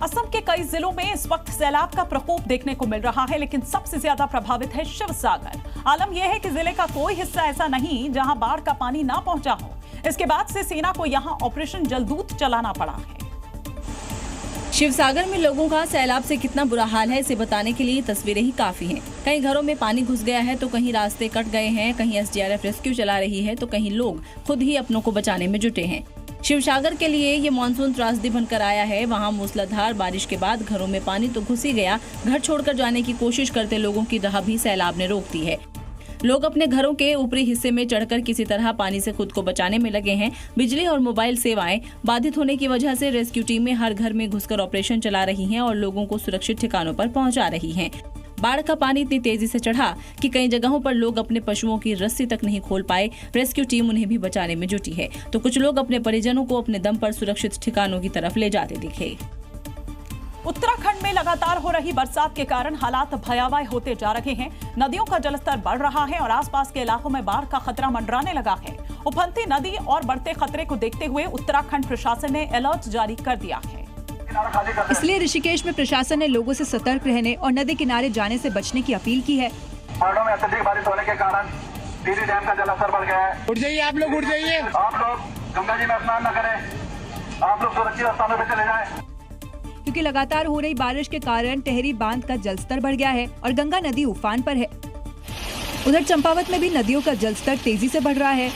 असम के कई जिलों में इस वक्त सैलाब का प्रकोप देखने को मिल रहा है, लेकिन सबसे ज्यादा प्रभावित है शिवसागर। आलम यह है कि जिले का कोई हिस्सा ऐसा नहीं जहां बाढ़ का पानी ना पहुंचा हो। इसके बाद से सेना को यहां ऑपरेशन जलदूत चलाना पड़ा है। शिवसागर में लोगों का सैलाब से कितना बुरा हाल है, इसे बताने के लिए तस्वीरें ही काफी हैं। कहीं घरों में पानी घुस गया है तो कहीं रास्ते कट गए हैं, कहीं एसडीआरएफ रेस्क्यू चला रही है तो कहीं लोग खुद ही अपनों को बचाने में जुटे हैं। शिवसागर के लिए ये मानसून त्रासदी बनकर आया है। वहाँ मूसलाधार बारिश के बाद घरों में पानी तो घुस ही गया, घर छोड़कर जाने की कोशिश करते लोगों की राह भी सैलाब ने रोक दी है। लोग अपने घरों के ऊपरी हिस्से में चढ़कर किसी तरह पानी से खुद को बचाने में लगे हैं। बिजली और मोबाइल सेवाएं बाधित होने की वजह से रेस्क्यू टीमें हर घर में घुसकर ऑपरेशन चला रही हैं और लोगों को सुरक्षित ठिकानों पर पहुंचा रही हैं। बाढ़ का पानी इतनी तेजी से चढ़ा कि कई जगहों पर लोग अपने पशुओं की रस्सी तक नहीं खोल पाए। रेस्क्यू टीम उन्हें भी बचाने में जुटी है, तो कुछ लोग अपने परिजनों को अपने दम पर सुरक्षित ठिकानों की तरफ ले जाते दिखे। उत्तराखंड में लगातार हो रही बरसात के कारण हालात भयावह होते जा रहे हैं। नदियों का जलस्तर बढ़ रहा है और आसपास के इलाकों में बाढ़ का खतरा मंडराने लगा है। उफनती नदी और बढ़ते खतरे को देखते हुए उत्तराखंड प्रशासन ने अलर्ट जारी कर दिया है। इसलिए ऋषिकेश में प्रशासन ने लोगों से सतर्क रहने और नदी किनारे जाने से बचने की अपील की है। पहाड़ों में अत्यधिक बारिश होने के कारण टिहरी डैम का जलस्तर बढ़ गया है। उठ जाइए आप लोग, उठ जाइए। आप लोग गंगा जी में स्नान न करें, आप लोग सुरक्षित स्थानों पर चले जाएं। क्योंकि लगातार हो रही बारिश के कारण टिहरी बांध का जलस्तर बढ़ गया है और गंगा नदी उफान पर है। उधर चंपावत में भी नदियों का जलस्तर तेजी से बढ़ रहा है।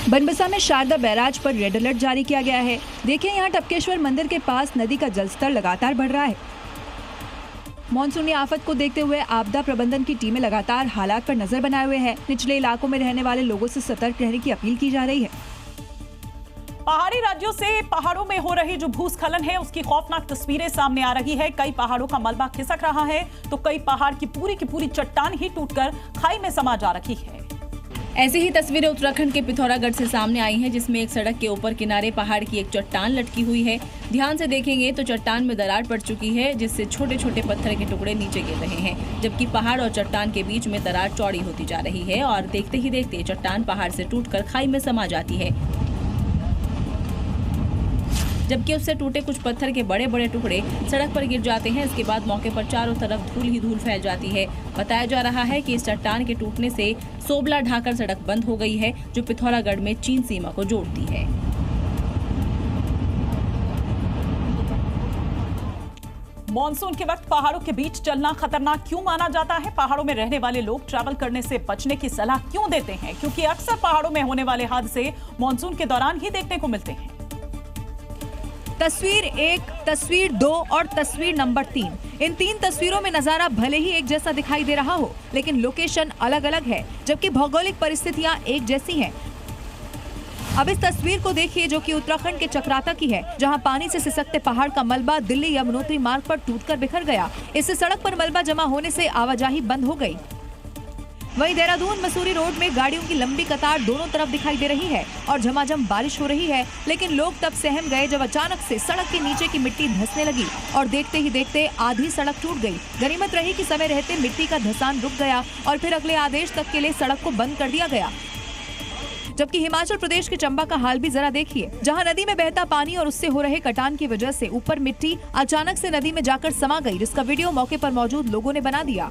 बनबसा में शारदा बैराज पर रेड अलर्ट जारी किया गया है। देखिए, यहाँ टपकेश्वर मंदिर के पास नदी का जलस्तर लगातार बढ़ रहा है। मानसूनी आफत को देखते हुए आपदा प्रबंधन की टीमें लगातार हालात पर नजर बनाए हुए हैं। निचले इलाकों में रहने वाले लोगों से सतर्क रहने की अपील की जा रही है। पहाड़ी राज्यों से पहाड़ों में हो रही जो भूस्खलन है उसकी खौफनाक तस्वीरें सामने आ रही है। कई पहाड़ों का मलबा खिसक रहा है तो कई पहाड़ की पूरी चट्टान ही टूटकर खाई में समा जा रही है। ऐसी ही तस्वीरें उत्तराखंड के पिथौरागढ़ से सामने आई हैं, जिसमें एक सड़क के ऊपर किनारे पहाड़ की एक चट्टान लटकी हुई है। ध्यान से देखेंगे तो चट्टान में दरार पड़ चुकी है, जिससे छोटे छोटे पत्थर के टुकड़े नीचे गिर रहे हैं, जबकि पहाड़ और चट्टान के बीच में दरार चौड़ी होती जा रही है और देखते ही देखते चट्टान पहाड़ से टूटकर खाई में समा जाती है, जबकि उससे टूटे कुछ पत्थर के बड़े बड़े टुकड़े सड़क पर गिर जाते हैं। इसके बाद मौके पर चारों तरफ धूल ही धूल फैल जाती है। बताया जा रहा है कि इस चट्टान के टूटने से सोबला ढाकर सड़क बंद हो गई है, जो पिथौरागढ़ में चीन सीमा को जोड़ती है। मॉनसून के वक्त पहाड़ों के बीच चलना खतरनाक क्यों माना जाता है? पहाड़ों में रहने वाले लोग ट्रैवल करने से बचने की सलाह क्यों देते हैं? क्योंकि अक्सर पहाड़ों में होने वाले हादसे मॉनसून के दौरान ही देखने को मिलते हैं। तस्वीर 1, तस्वीर 2 और तस्वीर नंबर 3। इन 3 तस्वीरों में नजारा भले ही एक जैसा दिखाई दे रहा हो, लेकिन लोकेशन अलग अलग है, जबकि भौगोलिक परिस्थितियां एक जैसी हैं। अब इस तस्वीर को देखिए, जो कि उत्तराखंड के चक्राता की है, जहां पानी से सिसकते पहाड़ का मलबा दिल्ली यमुनोत्री मार्ग पर टूटकर बिखर गया। इससे सड़क पर मलबा जमा होने से आवाजाही बंद हो गई। वहीं देहरादून मसूरी रोड में गाड़ियों की लंबी कतार दोनों तरफ दिखाई दे रही है और झमाझम बारिश हो रही है, लेकिन लोग तब सहम गए जब अचानक से सड़क के नीचे की मिट्टी धंसने लगी और देखते ही देखते आधी सड़क टूट गई। गनीमत रही कि समय रहते मिट्टी का धंसान रुक गया और फिर अगले आदेश तक के लिए सड़क को बंद कर दिया गया। जबकि हिमाचल प्रदेश के चंबा का हाल भी जरा देखिए, जहां नदी में बहता पानी और उससे हो रहे कटान की वजह से ऊपर मिट्टी अचानक से नदी में जाकर समा गई, जिसका वीडियो मौके पर मौजूद लोगों ने बना दिया।